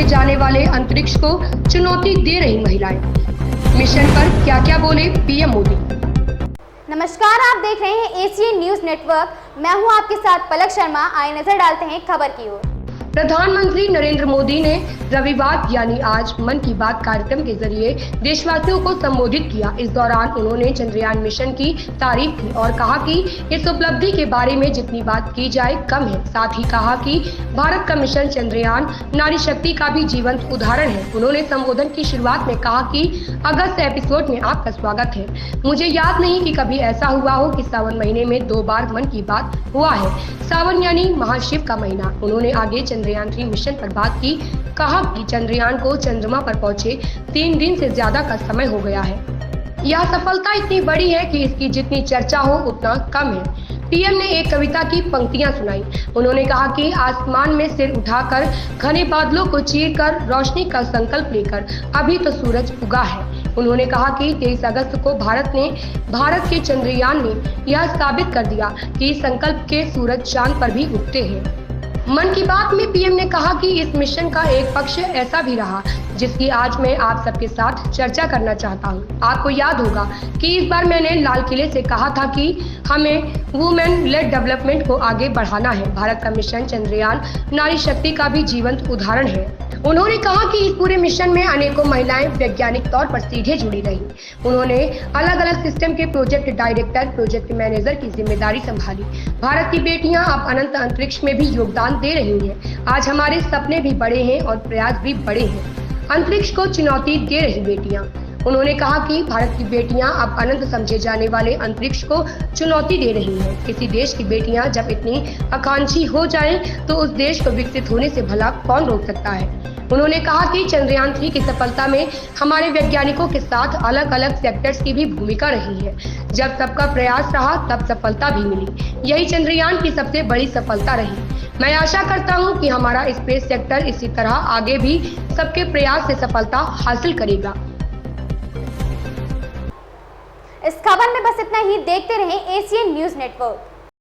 समझे जाने वाले अंतरिक्ष को चुनौती दे रही महिलाएं। मिशन पर क्या-क्या बोले पीएम मोदी। नमस्कार, आप देख रहे हैं एशियन न्यूज नेटवर्क। मैं हूं आपके साथ पलक शर्मा। आइए नजर डालते हैं खबर की ओर। प्रधानमंत्री नरेंद्र मोदी ने रविवार यानी आज मन की बात कार्यक्रम के जरिए देशवासियों को संबोधित किया। इस दौरान उन्होंने चंद्रयान मिशन की तारीफ की और कहा कि इस उपलब्धि के बारे में जितनी बात की जाए कम है। साथ ही कहा कि भारत का मिशन चंद्रयान नारी शक्ति का भी जीवंत उदाहरण है। उन्होंने संबोधन की शुरुआत में कहा कि अगस्त एपिसोड में आपका स्वागत है। मुझे याद नहीं कि कभी ऐसा हुआ हो कि सावन महीने में 2 बार मन की बात हुआ है। सावन यानी महाशिव का महीना। उन्होंने आगे चंद्रयान 3 मिशन पर बात की। कहा कि चंद्रयान को चंद्रमा पर पहुंचे 3 दिन से ज्यादा का समय हो गया है। यह सफलता इतनी बड़ी है कि इसकी जितनी चर्चा हो उतना कम है। पीएम ने एक कविता की पंक्तियां सुनाई। उन्होंने कहा कि आसमान में सिर उठाकर घने बादलों को चीरकर रोशनी का संकल्प लेकर अभी तो सूरज उगा है। उन्होंने कहा कि 23 अगस्त को भारत के चंद्रयान ने यह साबित कर दिया कि संकल्प के सूरज चांद पर भी उगते हैं। मन की बात में पीएम ने कहा कि इस मिशन का एक पक्ष ऐसा भी रहा जिसकी आज मैं आप सबके साथ चर्चा करना चाहता हूं। आपको याद होगा कि इस बार मैंने लाल किले से कहा था कि हमें वुमेन लेड डेवलपमेंट को आगे बढ़ाना है। भारत का मिशन चंद्रयान नारी शक्ति का भी जीवंत उदाहरण है। उन्होंने कहा कि इस पूरे मिशन में अनेकों महिलाएं वैज्ञानिक तौर पर सीधे जुड़ी रही। उन्होंने अलग अलग सिस्टम के प्रोजेक्ट डायरेक्टर, प्रोजेक्ट मैनेजर की जिम्मेदारी संभाली। भारत की बेटियां अब अनंत अंतरिक्ष में भी योगदान दे रही हैं। आज हमारे सपने भी बड़े हैं और प्रयास भी बड़े हैं। अंतरिक्ष को चुनौती दे रही बेटियां। उन्होंने कहा कि भारत की बेटियां अब अनंत समझे जाने वाले अंतरिक्ष को चुनौती दे रही हैं। किसी देश की बेटियां जब इतनी आकांक्षी हो जाएं, तो उस देश को विकसित होने से भला कौन रोक सकता है। उन्होंने कहा कि चंद्रयान 3 की सफलता में हमारे वैज्ञानिकों के साथ अलग अलग सेक्टर्स की भी भूमिका रही है। जब सबका प्रयास रहा तब सफलता भी मिली। यही चंद्रयान की सबसे बड़ी सफलता रही। मैं आशा करता हूं कि हमारा स्पेस सेक्टर इसी तरह आगे भी सबके प्रयास से सफलता हासिल करेगा। इस खबर में बस इतना ही। देखते रहें एशियन न्यूज नेटवर्क।